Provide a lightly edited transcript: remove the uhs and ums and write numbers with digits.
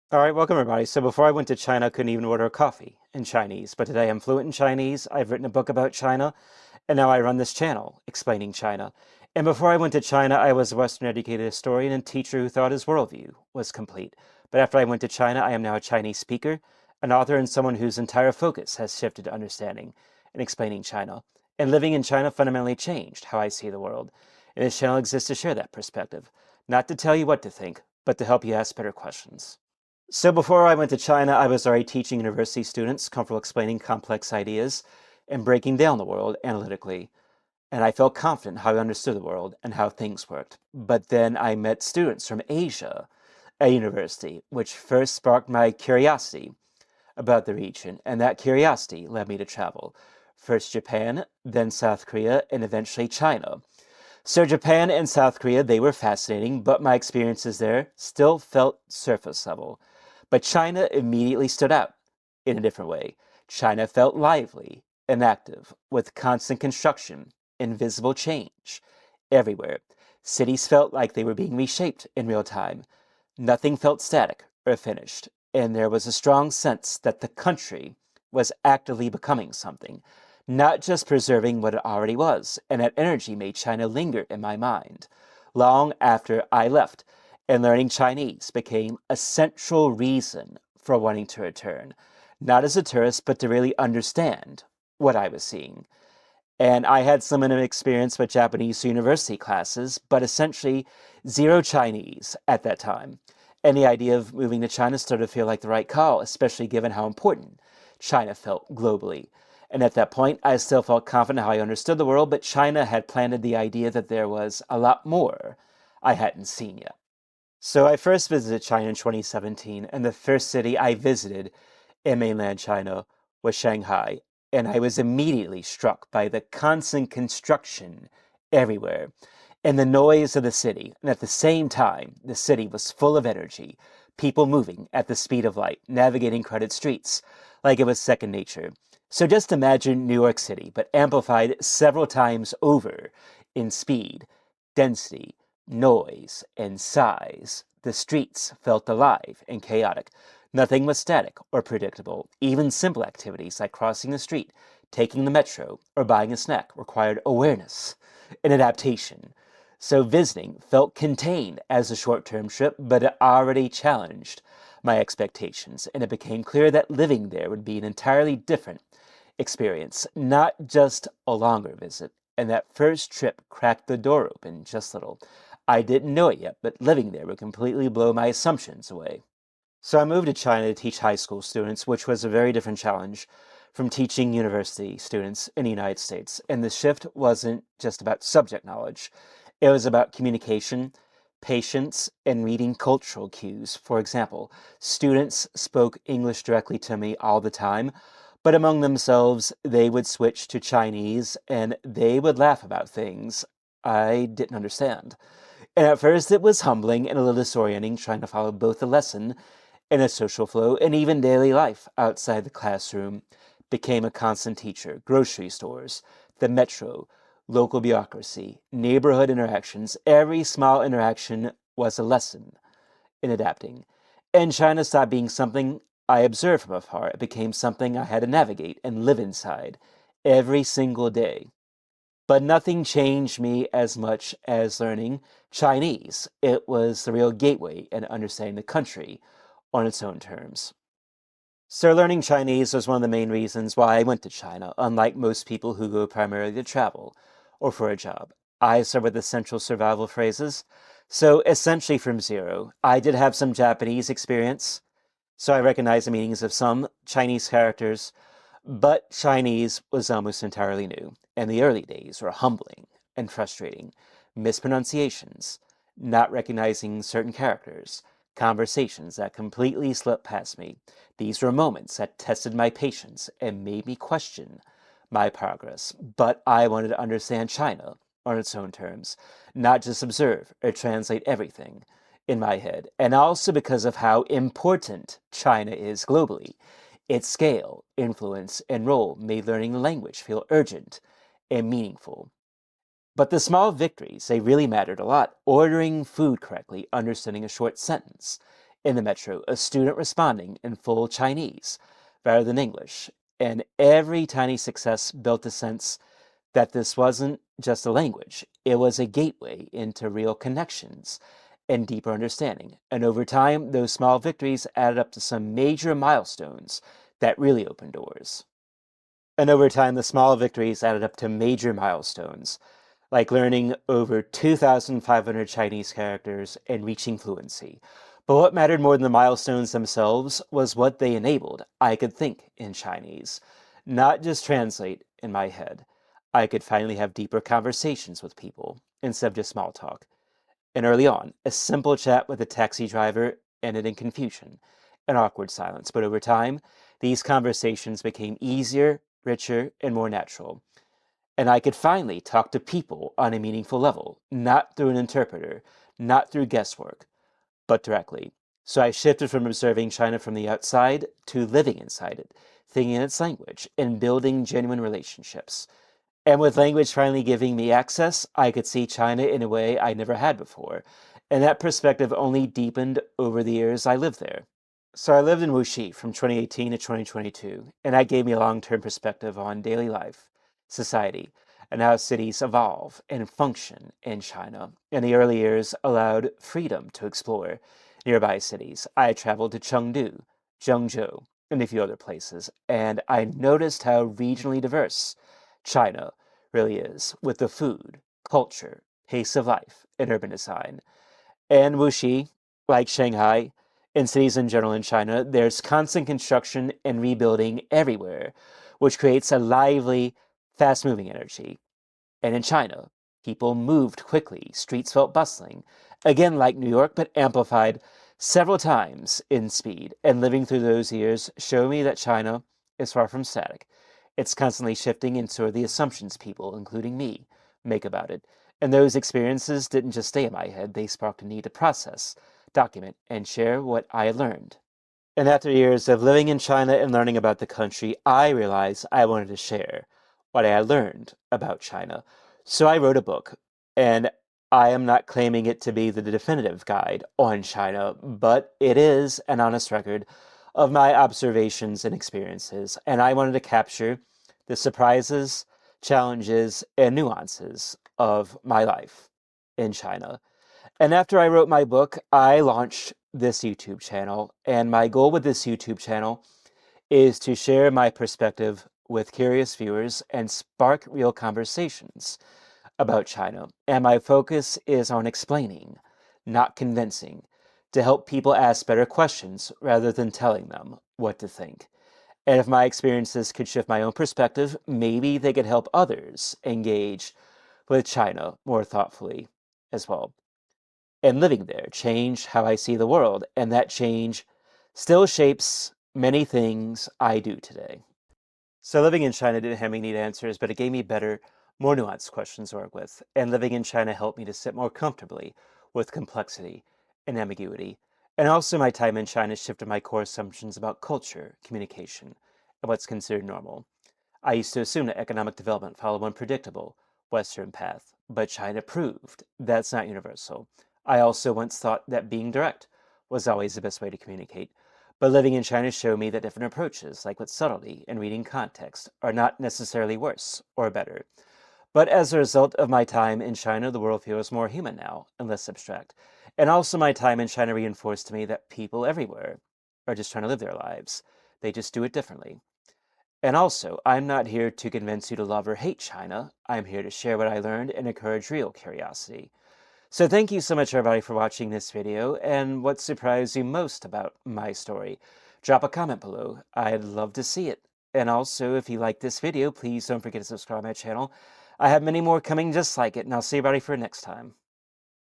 All right, welcome everybody. So before I went to China, I couldn't even order a coffee in Chinese, but today I'm fluent in Chinese. I've written a book about China, and now I run this channel explaining China. And before I went to China, I was a Western educated historian and teacher who thought his worldview was complete. But after I went to China, I am now a Chinese speaker, an author, and someone whose entire focus has shifted to understanding and explaining China. And living in China fundamentally changed how I see the world. And this channel exists to share that perspective, not to tell you what to think, but to help you ask better questions. So before I went to China, I was already teaching university students, comfortable explaining complex ideas and breaking down the world analytically. And I felt confident how I understood the world and how things worked. But then I met students from Asia at university, which first sparked my curiosity about the region. And that curiosity led me to travel. First Japan, then South Korea, and eventually China. So Japan and South Korea, they were fascinating, but my experiences there still felt surface level. But China immediately stood out in a different way. China felt lively and active, with constant construction and visible change everywhere. Cities felt like they were being reshaped in real time. Nothing felt static or finished, and there was a strong sense that the country was actively becoming something, not just preserving what it already was, and that energy made China linger in my mind long after I left, and learning Chinese became a central reason for wanting to return, not as a tourist, but to really understand what I was seeing. And I had some experience with Japanese university classes, but essentially zero Chinese at that time. And the idea of moving to China started to feel like the right call, especially given how important China felt globally. And at that point, I still felt confident how I understood the world, but China had planted the idea that there was a lot more I hadn't seen yet. So I first visited China in 2017, and the first city I visited in mainland China was Shanghai, and I was immediately struck by the constant construction everywhere and the noise of the city. And at the same time, the city was full of energy, people moving at the speed of light, navigating crowded streets like it was second nature. So just imagine New York City, but amplified several times over in speed, density, noise, and size. The streets felt alive and chaotic. Nothing was static or predictable. Even simple activities like crossing the street, taking the metro, or buying a snack required awareness and adaptation. So visiting felt contained as a short term trip, but it already challenged my expectations, and it became clear that living there would be an entirely different experience, not just a longer visit. And that first trip cracked the door open just a little. I didn't know it yet, but living there would completely blow my assumptions away. So I moved to China to teach high school students, which was a very different challenge from teaching university students in the United States. And the shift wasn't just about subject knowledge, it was about communication, patience, and reading cultural cues. For example, students spoke English directly to me all the time, but among themselves, they would switch to Chinese and they would laugh about things I didn't understand. And at first, it was humbling and a little disorienting trying to follow both the lesson and a social flow, and even daily life outside the classroom became a constant teacher. Grocery stores, the metro, local bureaucracy, neighborhood interactions, every small interaction was a lesson in adapting. And China stopped being something I observed from afar. It became something I had to navigate and live inside every single day. But nothing changed me as much as learning Chinese. It was the real gateway in understanding the country on its own terms. So, learning Chinese was one of the main reasons why I went to China, unlike most people who go primarily to travel or for a job. I started with essential survival phrases. So, essentially from zero, I did have some Japanese experience, so I recognized the meanings of some Chinese characters, but Chinese was almost entirely new, and the early days were humbling and frustrating. Mispronunciations, not recognizing certain characters, conversations that completely slipped past me. These were moments that tested my patience and made me question my progress. But I wanted to understand China on its own terms, not just observe or translate everything in my head, and also because of how important China is globally. Its scale, influence, and role made learning the language feel urgent and meaningful. But the small victories, they really mattered a lot. Ordering food correctly, understanding a short sentence, In the metro, a student responding in full Chinese rather than English. And every tiny success built a sense that this wasn't just a language, it was a gateway into real connections and deeper understanding. And over time, those small victories added up to some major milestones that really opened doors. And over time, the small victories added up to major milestones, like learning over 2,500 Chinese characters and reaching fluency. But what mattered more than the milestones themselves was what they enabled. I could think in Chinese, not just translate in my head. I could finally have deeper conversations with people instead of just small talk. And early on, a simple chat with a taxi driver ended in confusion and awkward silence. But over time, these conversations became easier, richer, and more natural. And I could finally talk to people on a meaningful level, not through an interpreter, not through guesswork, but directly. So I shifted from observing China from the outside to living inside it, thinking in its language, and building genuine relationships. And with language finally giving me access, I could see China in a way I never had before. And that perspective only deepened over the years I lived there. So I lived in Wuxi from 2018 to 2022, and that gave me a long-term perspective on daily life, society, and how cities evolve and function in China. In the early years, allowed freedom to explore nearby cities. I traveled to Chengdu, Zhengzhou, and a few other places, and I noticed how regionally diverse China really is, with the food, culture, pace of life, and urban design. And Wuxi, like Shanghai, and cities in general in China, there's constant construction and rebuilding everywhere, which creates a lively, fast moving energy. And in China, people moved quickly, streets felt bustling, again like New York, but amplified several times in speed. And living through those years showed me that China is far from static. It's constantly shifting, and so are the assumptions people, including me, make about it. And those experiences didn't just stay in my head, they sparked a need to process, document, and share what I had learned. And after years of living in China and learning about the country, I realized I wanted to share what I had learned about China. So I wrote a book, and I am not claiming it to be the definitive guide on China, but it is an honest record of my observations and experiences. And I wanted to capture the surprises, challenges, and nuances of my life in China. And after I wrote my book, I launched this YouTube channel. And my goal with this YouTube channel is to share my perspective with curious viewers and spark real conversations about China. And my focus is on explaining, not convincing, to help people ask better questions rather than telling them what to think. And if my experiences could shift my own perspective, maybe they could help others engage with China more thoughtfully as well. And living there changed how I see the world, and that change still shapes many things I do today. So living in China didn't have me neat answers, but it gave me better, more nuanced questions to work with. And living in China helped me to sit more comfortably with complexity and ambiguity. And also my time in China shifted my core assumptions about culture, communication, and what's considered normal. I used to assume that economic development followed one predictable Western path, but China proved that's not universal. I also once thought that being direct was always the best way to communicate, but living in China showed me that different approaches, like with subtlety and reading context, are not necessarily worse or better. But as a result of my time in China, the world feels more human now and less abstract. And also, my time in China reinforced to me that people everywhere are just trying to live their lives. They just do it differently. And also, I'm not here to convince you to love or hate China. I'm here to share what I learned and encourage real curiosity. So thank you so much, everybody, for watching this video, and what surprised you most about my story? Drop a comment below. I'd love to see it. And also, if you like this video, please don't forget to subscribe to my channel. I have many more coming just like it, and I'll see everybody for next time.